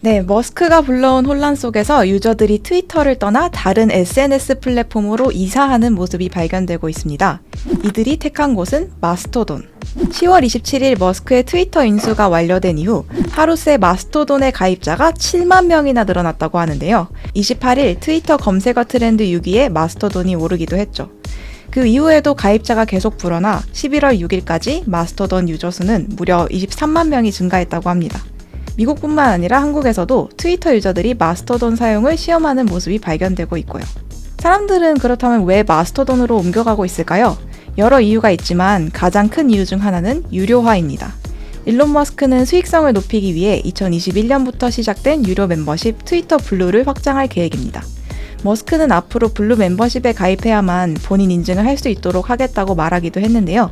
네, 머스크가 불러온 혼란 속에서 유저들이 트위터를 떠나 다른 SNS 플랫폼으로 이사하는 모습이 발견되고 있습니다. 이들이 택한 곳은 마스토돈. 10월 27일 머스크의 트위터 인수가 완료된 이후 하루 새 마스토돈의 가입자가 7만 명이나 늘어났다고 하는데요. 28일 트위터 검색어 트렌드 6위에 마스토돈이 오르기도 했죠. 그 이후에도 가입자가 계속 불어나 11월 6일까지 마스토돈 유저 수는 무려 23만 명이 증가했다고 합니다. 미국뿐만 아니라 한국에서도 트위터 유저들이 마스토돈 사용을 시험하는 모습이 발견되고 있고요. 사람들은 그렇다면 왜 마스토돈으로 옮겨가고 있을까요? 여러 이유가 있지만 가장 큰 이유 중 하나는 유료화입니다. 일론 머스크는 수익성을 높이기 위해 2021년부터 시작된 유료 멤버십 트위터 블루를 확장할 계획입니다. 머스크는 앞으로 블루 멤버십에 가입해야만 본인 인증을 할 수 있도록 하겠다고 말하기도 했는데요.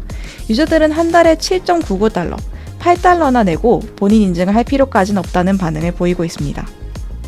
유저들은 한 달에 7.99달러, 8달러나 내고 본인 인증을 할 필요까지는 없다는 반응을 보이고 있습니다.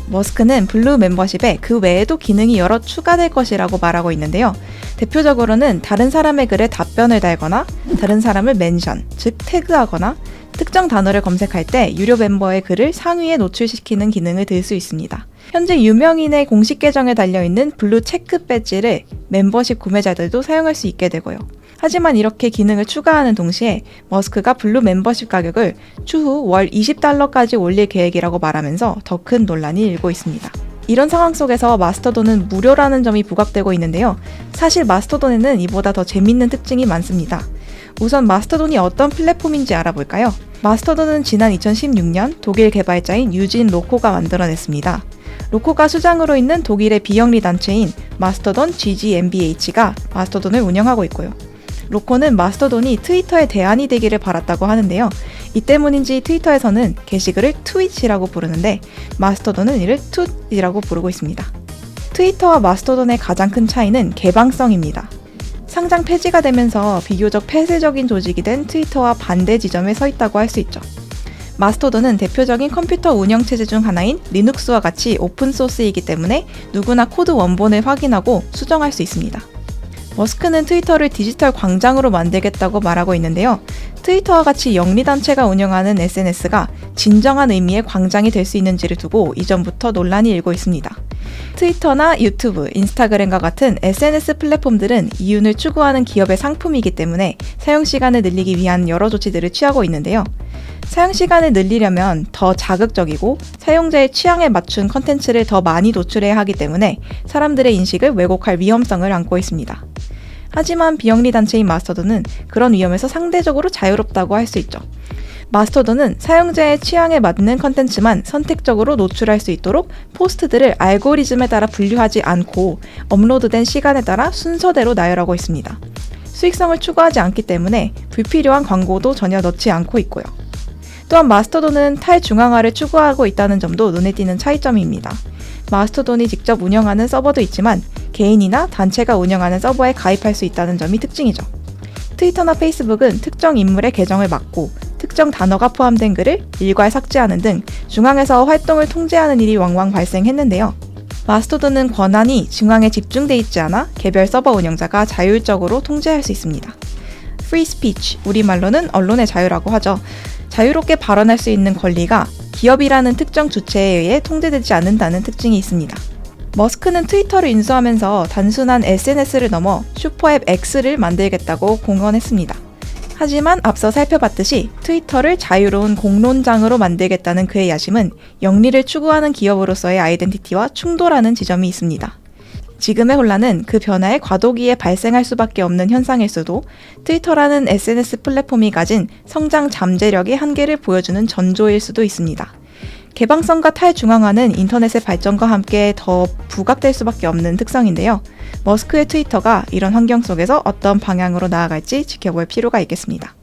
머스크는 블루 멤버십에 그 외에도 기능이 여러 추가될 것이라고 말하고 있는데요. 대표적으로는 다른 사람의 글에 답변을 달거나 다른 사람을 멘션, 즉 태그하거나 특정 단어를 검색할 때 유료 멤버의 글을 상위에 노출시키는 기능을 들 수 있습니다. 현재 유명인의 공식 계정에 달려있는 블루 체크 배지를 멤버십 구매자들도 사용할 수 있게 되고요. 하지만 이렇게 기능을 추가하는 동시에 머스크가 블루 멤버십 가격을 추후 월 20달러까지 올릴 계획이라고 말하면서 더 큰 논란이 일고 있습니다. 이런 상황 속에서 마스토돈은 무료라는 점이 부각되고 있는데요. 사실 마스토돈에는 이보다 더 재밌는 특징이 많습니다. 우선 마스토돈이 어떤 플랫폼인지 알아볼까요? 마스토돈은 지난 2016년 독일 개발자인 유진 로코가 만들어냈습니다. 로코가 수장으로 있는 독일의 비영리 단체인 마스토돈 GmbH가 마스토돈을 운영하고 있고요. 로코는 마스토돈이 트위터의 대안이 되기를 바랐다고 하는데요. 이 때문인지 트위터에서는 게시글을 트윗이라고 부르는데 마스토돈은 이를 폿이라고 부르고 있습니다. 트위터와 마스토돈의 가장 큰 차이는 개방성입니다. 상장 폐지가 되면서 비교적 폐쇄적인 조직이 된 트위터와 반대 지점에 서 있다고 할 수 있죠. 마스토돈은 대표적인 컴퓨터 운영체제 중 하나인 리눅스와 같이 오픈소스이기 때문에 누구나 코드 원본을 확인하고 수정할 수 있습니다. 머스크는 트위터를 디지털 광장으로 만들겠다고 말하고 있는데요. 트위터와 같이 영리단체가 운영하는 SNS가 진정한 의미의 광장이 될 수 있는지를 두고 이전부터 논란이 일고 있습니다. 트위터나 유튜브, 인스타그램과 같은 SNS 플랫폼들은 이윤을 추구하는 기업의 상품이기 때문에 사용시간을 늘리기 위한 여러 조치들을 취하고 있는데요. 사용시간을 늘리려면 더 자극적이고 사용자의 취향에 맞춘 컨텐츠를 더 많이 노출해야 하기 때문에 사람들의 인식을 왜곡할 위험성을 안고 있습니다. 하지만 비영리 단체인 마스토돈은 그런 위험에서 상대적으로 자유롭다고 할 수 있죠. 마스토돈은 사용자의 취향에 맞는 컨텐츠만 선택적으로 노출할 수 있도록 포스트들을 알고리즘에 따라 분류하지 않고 업로드된 시간에 따라 순서대로 나열하고 있습니다. 수익성을 추구하지 않기 때문에 불필요한 광고도 전혀 넣지 않고 있고요. 또한 마스토돈은 탈중앙화를 추구하고 있다는 점도 눈에 띄는 차이점입니다. 마스토돈이 직접 운영하는 서버도 있지만 개인이나 단체가 운영하는 서버에 가입할 수 있다는 점이 특징이죠. 트위터나 페이스북은 특정 인물의 계정을 막고 특정 단어가 포함된 글을 일괄 삭제하는 등 중앙에서 활동을 통제하는 일이 왕왕 발생했는데요. 마스토돈은 권한이 중앙에 집중돼 있지 않아 개별 서버 운영자가 자율적으로 통제할 수 있습니다. Free speech, 우리말로는 언론의 자유라고 하죠. 자유롭게 발언할 수 있는 권리가 기업이라는 특정 주체에 의해 통제되지 않는다는 특징이 있습니다. 머스크는 트위터를 인수하면서 단순한 SNS를 넘어 슈퍼앱 X를 만들겠다고 공언했습니다. 하지만 앞서 살펴봤듯이 트위터를 자유로운 공론장으로 만들겠다는 그의 야심은 영리를 추구하는 기업으로서의 아이덴티티와 충돌하는 지점이 있습니다. 지금의 혼란은 그 변화에 과도기에 발생할 수밖에 없는 현상일 수도 트위터라는 SNS 플랫폼이 가진 성장 잠재력의 한계를 보여주는 전조일 수도 있습니다. 개방성과 탈중앙화는 인터넷의 발전과 함께 더 부각될 수밖에 없는 특성인데요. 머스크의 트위터가 이런 환경 속에서 어떤 방향으로 나아갈지 지켜볼 필요가 있겠습니다.